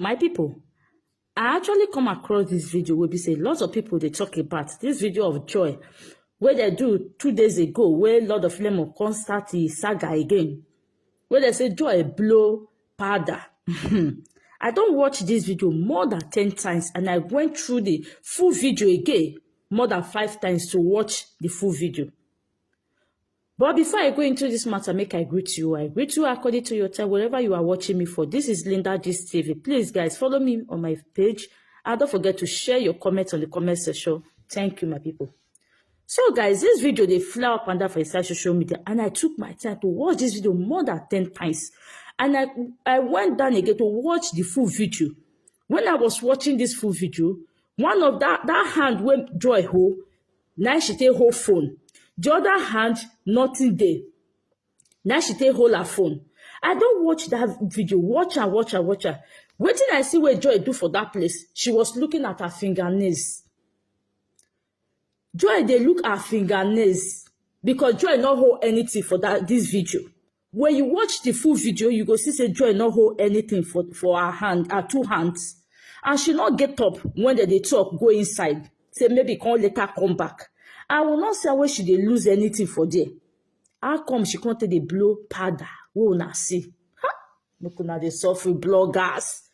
My people, I actually come across this video where we say lots of people they talk about this video of Joy where they do 2 days ago where Lord of Lemon can't start the saga again. Where they say Joy blow pøwder. I don't watch this video more than 10 times and I went through the full video again more than 5 times to watch the full video. But before I go into this matter, make I greet you. I greet you according to your time, wherever you are watching me for. This is Linda Gist TV. Please, guys, follow me on my page. And don't forget to share your comments on the comment section. Thank you, my people. So, guys, this video, they fly up and down for inside social media. And I took my time to watch this video more than 10 times. And I went down again to watch the full video. When I was watching this full video, one of that hand when Joy hold, now she take hold phone. The other hand, nothing there. Now she take hold her phone. I don't watch that video. Watch her. Waiting, I see what Joy do for that place. She was looking at her fingernails. Joy, they look at her fingernails. Because Joy not hold anything for this video. When you watch the full video, you go see say Joy not hold anything for her hand, her 2 hands. And she not get up when they talk, go inside. Say maybe can later come back. I will not say where she dey lose anything for there. How come she can't take the blow pøwder? We will not see. Look at the suffering bloggers.